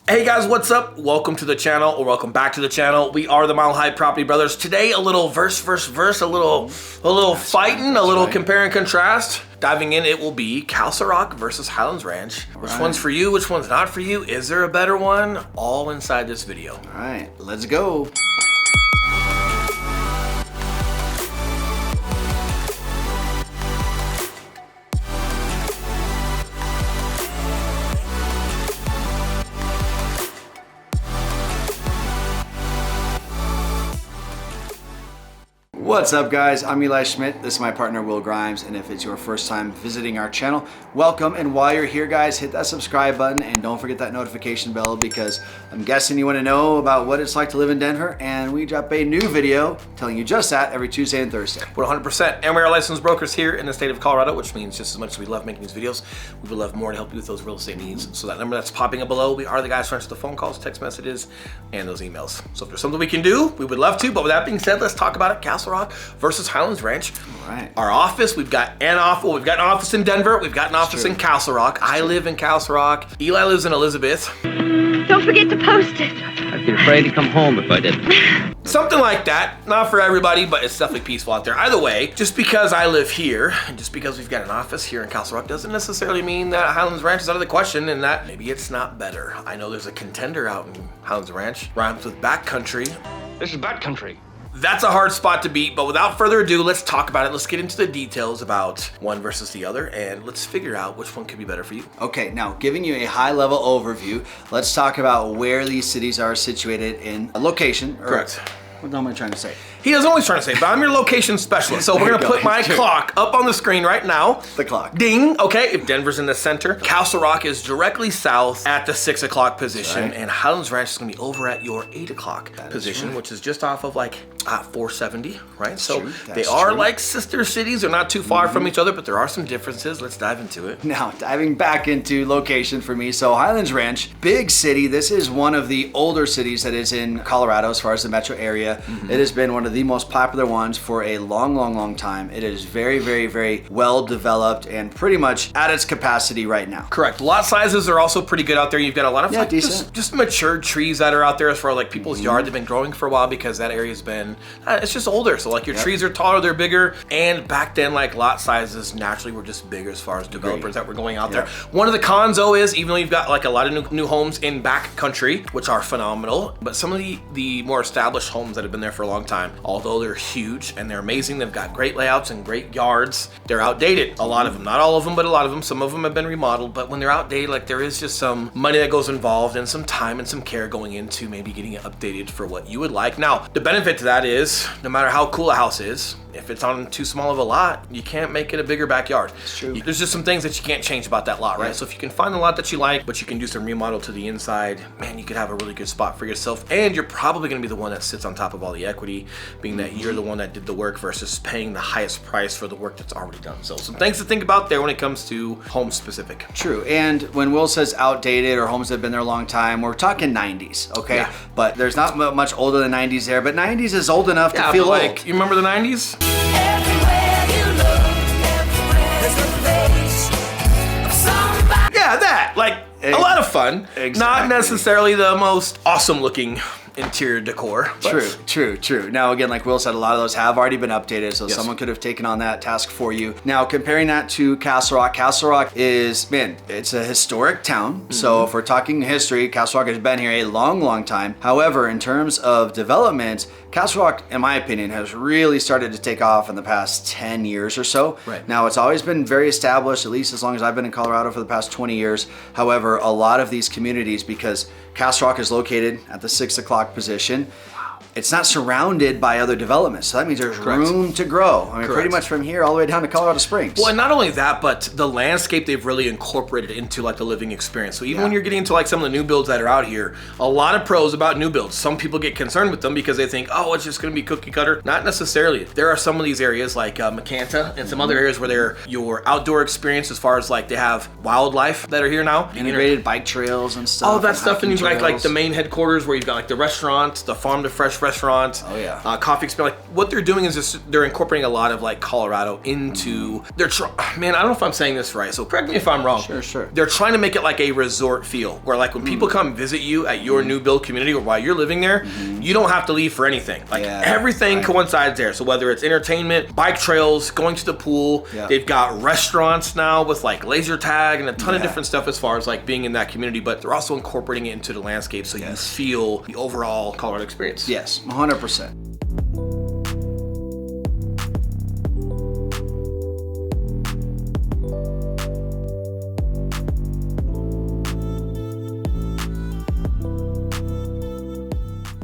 Hey guys, what's up? Welcome to the channel, or welcome back to the channel. We are the Mile High Property Brothers. Today, a little verse, a little fighting, a little compare and contrast. Diving in, it will be Castle Rock versus Highlands Ranch. Which one's for you? Which one's not for you? Is there a better one? All inside this video. All right, let's go. What's up guys, I'm Eli Schmidt, this is my partner Will Grimes, and if it's your first time visiting our channel, welcome. And while you're here guys, hit that subscribe button and don't forget that notification bell, because I'm guessing you want to know about what it's like to live in Denver, and we drop a new video telling you just that every Tuesday and Thursday. 100%, and we are licensed brokers here in the state of Colorado, which means just as much as we love making these videos, we would love more to help you with those real estate needs. So that number that's popping up below, we are the guys who answer the phone calls, text messages, and those emails. So if there's something we can do, we would love to, but with that being said, let's talk about it. Castle Rock versus Highlands Ranch. All right. Our office, we've got an office in Denver, we've got an office in Castle Rock. I live in Castle Rock. Eli lives in Elizabeth. Don't forget to post it. I'd be afraid to come home if I didn't. Something like that. Not for everybody, but it's definitely peaceful out there. Either way, just because I live here and just because we've got an office here in Castle Rock doesn't necessarily mean that Highlands Ranch is out of the question and that maybe it's not better. I know there's a contender out in Highlands Ranch. Rhymes with Backcountry. This is Backcountry. That's a hard spot to beat, but without further ado, let's talk about it. Let's get into the details about one versus the other, and let's figure out which one could be better for you. Okay, now giving you a high-level overview, let's talk about where these cities are situated in a location. Correct. What am I trying to say? He doesn't know what he's trying to say, but I'm your location specialist. So we're gonna put my clock up on the screen right now. The clock. Ding, okay, if Denver's in the center. Castle Rock is directly south at the 6 o'clock position, right. and Highlands Ranch is gonna be over at your 8 o'clock position, which is just off of like 470, right? So they are like sister cities. They're not too far from each other, but there are some differences. Let's dive into it. Now, diving back into location for me. So Highlands Ranch, big city. This is one of the older cities that is in Colorado as far as the metro area. It has been one of the most popular ones for a long time. It is very well developed and pretty much at its capacity right now. Correct. Lot sizes are also pretty good out there. You've got a lot of like, decent. Just matured trees that are out there as far as like people's yard. They've been growing for a while because that area's been, it's just older. So like your trees are taller, they're bigger. And back then like lot sizes naturally were just bigger as far as developers that were going out there. One of the cons though is even though you've got like a lot of new homes in Backcountry, which are phenomenal, but some of the more established homes that have been there for a long time, although they're huge and they're amazing, they've got great layouts and great yards, they're outdated. A lot of them, not all of them, but a lot of them. Some of them have been remodeled, but when they're outdated, like there is just some money that goes involved and some time and some care going into maybe getting it updated for what you would like. Now, the benefit to that is no matter how cool a house is, if it's on too small of a lot, you can't make it a bigger backyard. It's true. There's just some things that you can't change about that lot, right? So if you can find a lot that you like, but you can do some remodel to the inside, man, you could have a really good spot for yourself. And you're probably gonna be the one that sits on top of all the equity, being that you're the one that did the work versus paying the highest price for the work that's already done. So some things to think about there when it comes to home specific. True, and when Will says outdated or homes that have been there a long time, we're talking 90s, okay? Yeah. But there's not much older than 90s there, but 90s is old enough to feel like, old. You remember the 90s? Yeah, that, like a lot of fun. Exactly. Not necessarily the most awesome looking interior decor. True. Now again, like Will said, a lot of those have already been updated, so someone could have taken on that task for you. Now comparing that to Castle Rock is, man, it's a historic town. So if we're talking history, Castle Rock has been here a long time. However, in terms of development, Castle Rock, in my opinion, has really started to take off in the past 10 years or so. Right. Now, it's always been very established, at least as long as I've been in Colorado for the past 20 years. However, a lot of these communities, because Castle Rock is located at the 6 o'clock position, it's not surrounded by other developments. So that means there's room to grow. I mean, pretty much from here all the way down to Colorado Springs. Well, and not only that, but the landscape they've really incorporated into like the living experience. So even when you're getting into like some of the new builds that are out here, a lot of pros about new builds. Some people get concerned with them because they think, oh, it's just gonna be cookie cutter. Not necessarily. There are some of these areas like Macanta and some other areas where they're your outdoor experience as far as like they have wildlife that are here now. Integrated bike trails and stuff. All that stuff, and you've got like the main headquarters where you've got like the restaurant, the farm to fresh fresh restaurant. Oh, yeah. Coffee experience. Like what they're doing is just they're incorporating a lot of like Colorado into their. Man, I don't know if I'm saying this right, so correct me if I'm wrong. Sure. They're trying to make it like a resort feel, where like when people come visit you at your new build community or while you're living there, you don't have to leave for anything. Like everything coincides there. So whether it's entertainment, bike trails, going to the pool, they've got restaurants now with like laser tag and a ton of different stuff as far as like being in that community, but they're also incorporating it into the landscape so you feel the overall Colorado experience. Yes, 100%.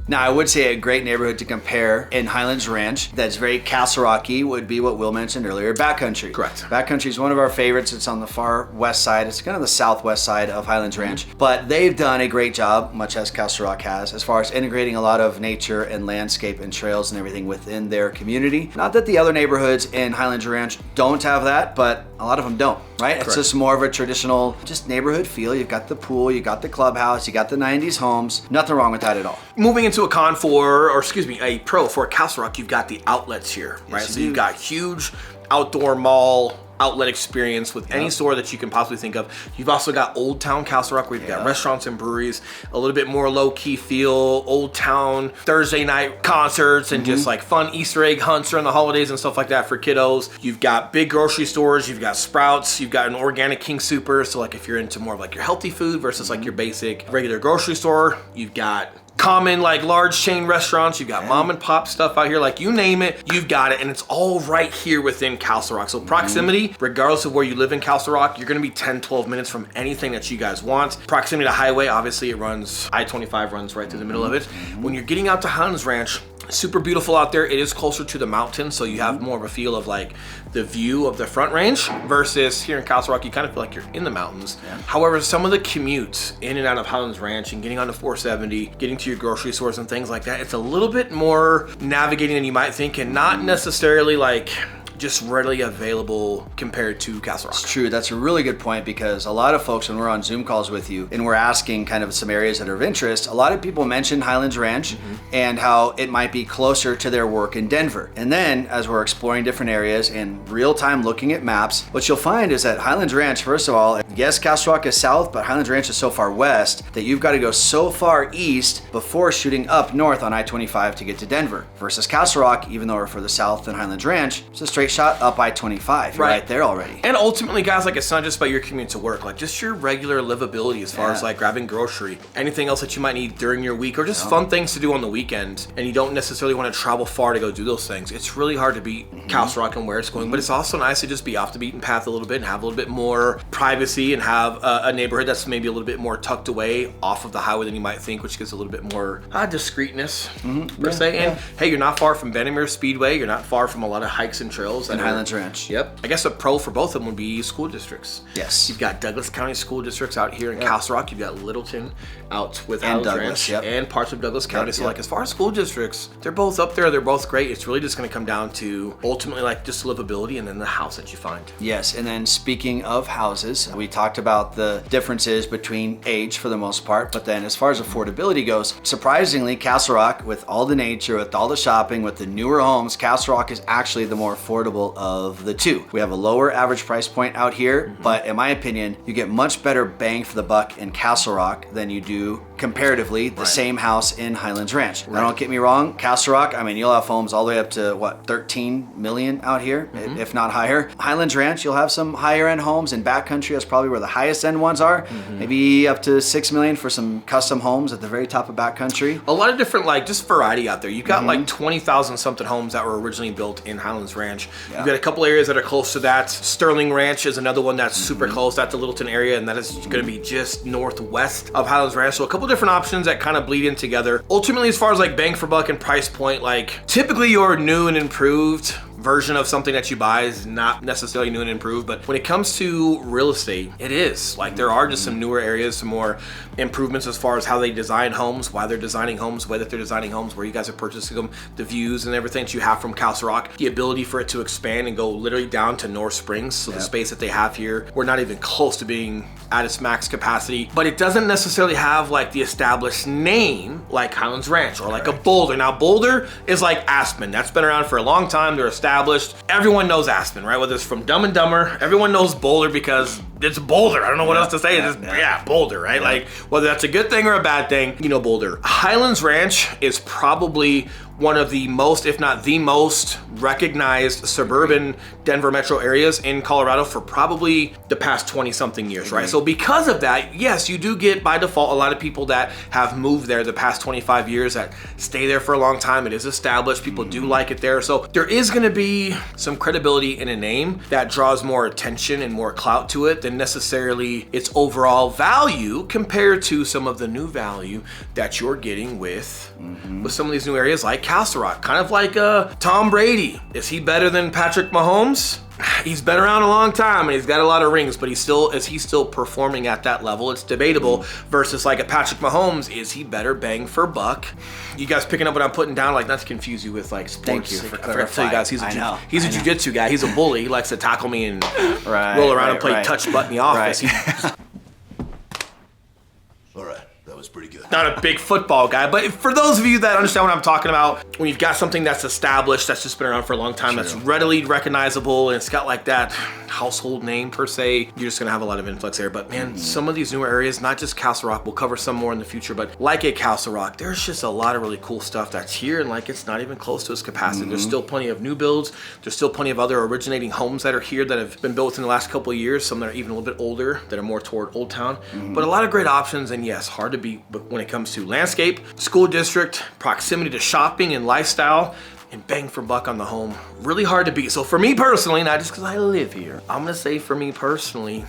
Now, I would say a great neighborhood to compare in Highlands Ranch that's very Castle Rocky would be what Will mentioned earlier, Backcountry. Correct. Backcountry is one of our favorites. It's on the far west side. It's kind of the southwest side of Highlands Ranch. But they've done a great job, much as Castle Rock has, as far as integrating a lot of nature and landscape and trails and everything within their community. Not that the other neighborhoods in Highlands Ranch don't have that, but a lot of them don't, right? Correct. It's just more of a traditional just neighborhood feel. You've got the pool, you got the clubhouse, you got the 90s homes. Nothing wrong with that at all. Moving into a pro for Castle Rock, you've got the outlets here, right? So you've got huge outdoor mall outlet experience with any store that you can possibly think of. You've also got Old Town Castle Rock, where you've got restaurants and breweries, a little bit more low-key feel, Old Town Thursday night concerts, and just like fun Easter egg hunts during the holidays and stuff like that for kiddos. You've got big grocery stores, you've got Sprouts, you've got an organic King Super, so like if you're into more of like your healthy food versus like your basic regular grocery store. You've got common like large chain restaurants, you've got mom and pop stuff out here, like you name it, you've got it, and it's all right here within Castle Rock. So proximity, regardless of where you live in Castle Rock, you're gonna be 10-12 minutes from anything that you guys want. Proximity to highway, obviously it runs, I-25 runs right through the middle of it. When you're getting out to Highlands Ranch, super beautiful out there. It is closer to the mountains, so you have more of a feel of like the view of the Front Range versus here in Castle Rock, you kind of feel like you're in the mountains. However, some of the commutes in and out of Highlands Ranch and getting onto 470, getting to your grocery stores and things like that, it's a little bit more navigating than you might think, and not necessarily like just readily available compared to Castle Rock. It's true. That's a really good point, because a lot of folks, when we're on Zoom calls with you and we're asking kind of some areas that are of interest, a lot of people mention Highlands Ranch and how it might be closer to their work in Denver. And then as we're exploring different areas in real time looking at maps, what you'll find is that Highlands Ranch, first of all, yes, Castle Rock is south, but Highlands Ranch is so far west that you've got to go so far east before shooting up north on I-25 to get to Denver. Versus Castle Rock, even though we're further south than Highlands Ranch, it's a straight shot up I-25. You're right there already. And ultimately, guys, like it's not just about your commute to work, like just your regular livability as far as like grabbing grocery, anything else that you might need during your week, or just fun things to do on the weekend, and you don't necessarily want to travel far to go do those things. It's really hard to beat Castle Rock and where it's going, but it's also nice to just be off the beaten path a little bit and have a little bit more privacy and have a neighborhood that's maybe a little bit more tucked away off of the highway than you might think, which gives a little bit more discreetness per se. And hey, you're not far from Benamere Speedway, you're not far from a lot of hikes and trails in Highlands Ranch. Yep. I guess a pro for both of them would be school districts. Yes. You've got Douglas County school districts out here in Castle Rock. You've got Littleton out with and Highlands Douglas, Ranch and parts of Douglas County. So like as far as school districts, they're both up there. They're both great. It's really just going to come down to ultimately like just livability and then the house that you find. Yes. And then speaking of houses, we talked about the differences between age for the most part, but then as far as affordability goes, surprisingly, Castle Rock, with all the nature, with all the shopping, with the newer homes, Castle Rock is actually the more affordable of the two. We have a lower average price point out here, but in my opinion, you get much better bang for the buck in Castle Rock than you do comparatively the same house in Highlands Ranch. Now, don't get me wrong, Castle Rock, I mean, you'll have homes all the way up to what, 13 million out here, if not higher. Highlands Ranch, you'll have some higher end homes, and Backcountry, that's probably where the highest end ones are. Maybe up to 6 million for some custom homes at the very top of Backcountry. A lot of different, like, just variety out there. You've got like 20,000 something homes that were originally built in Highlands Ranch. You've got a couple areas that are close to that. Sterling Ranch is another one that's super close. That's the Littleton area, and that is going to be just northwest of Highlands Ranch. So a couple different options that kind of bleed in together. Ultimately, as far as like bang for buck and price point, like typically your new and improved version of something that you buy is not necessarily new and improved, but when it comes to real estate, it is. Like there are just some newer areas, some more improvements as far as how they design homes, why they're designing homes, the way that they're designing homes, where you guys are purchasing them, the views and everything that you have from Castle Rock, the ability for it to expand and go literally down to North Springs. So the space that they have here, we're not even close to being at its max capacity, but it doesn't necessarily have like the established name like Highlands Ranch or like a Boulder. Now Boulder is like Aspen. That's been around for a long time. They're established. Everyone knows Aspen, right? Whether it's from Dumb and Dumber, everyone knows Boulder because it's Boulder. I don't know what else to say. It's just, Boulder, right? Like whether that's a good thing or a bad thing, you know Boulder. Highlands Ranch is probably one of the most, if not the most recognized suburban Denver metro areas in Colorado for probably the past 20 something years, right? So because of that, yes, you do get by default a lot of people that have moved there the past 25 years that stay there for a long time. It is established. People do like it there. So there is going to be some credibility in a name that draws more attention and more clout to it than necessarily its overall value compared to some of the new value that you're getting with some of these new areas like Castle Rock. Kind of like Tom Brady. Is he better than Patrick Mahomes? He's been around a long time and he's got a lot of rings, but is he still performing at that level? It's debatable. Versus like a Patrick Mahomes, is he better bang for buck? You guys picking up what I'm putting down? Like not to confuse you with like sports. Thank you for I forgot to tell you guys, he's a jiu-jitsu guy. He's a bully. He likes to tackle me and roll around and play touch butt in the office. All right, that was pretty good. Not a big football guy, but for those of you that understand what I'm talking about, when you've got something that's established, that's just been around for a long time, that's readily recognizable, and it's got like that household name per se, you're just gonna have a lot of influx there. But man, some of these newer areas, not just Castle Rock, we'll cover some more in the future, but like a Castle Rock, there's just a lot of really cool stuff that's here, and like it's not even close to its capacity. There's still plenty of new builds. There's still plenty of other originating homes that are here that have been built in the last couple of years, some that are even a little bit older, that are more toward Old Town, but a lot of great options, and yes, hard to beat when it comes to landscape, school district, proximity to shopping and lifestyle, and bang for buck on the home. Really hard to beat. So for me personally, not just because I live here, I'm gonna say for me personally,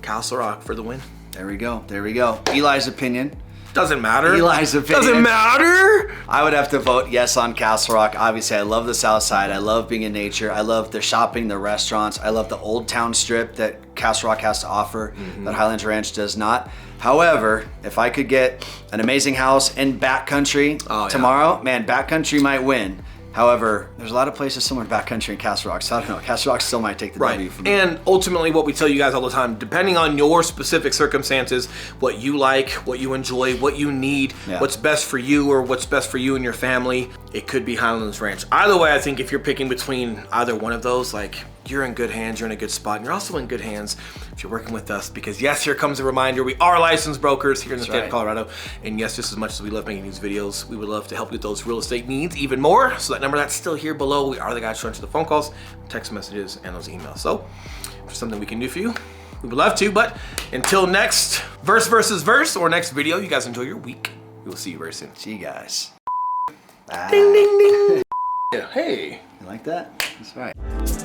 Castle Rock for the win. There we go. There we go. Eli's opinion. Doesn't matter. Eli's opinion. Doesn't matter. I would have to vote yes on Castle Rock. Obviously, I love the South Side. I love being in nature. I love the shopping, the restaurants. I love the Old Town strip that Castle Rock has to offer that Highlands Ranch does not. However, if I could get an amazing house in Backcountry tomorrow, man, Backcountry might win. However, there's a lot of places similar to Backcountry and Castle Rock, so I don't know. Castle Rock still might take the W for me. And ultimately, what we tell you guys all the time, depending on your specific circumstances, what you like, what you enjoy, what you need, what's best for you or what's best for you and your family, it could be Highlands Ranch. Either way, I think if you're picking between either one of those, like you're in good hands, you're in a good spot, and you're also in good hands if you're working with us, because yes, here comes a reminder, we are licensed brokers here in the state of Colorado, and yes, just as much as we love making these videos, we would love to help you with those real estate needs even more. So that number that's still here below, we are the guys to answer the phone calls, text messages, and those emails. So if there's something we can do for you, we would love to. But until next verse versus verse or next video, you guys enjoy your week. We will see you very soon. See you guys. Ding, ding, ding. Yeah, hey. You like that? That's right.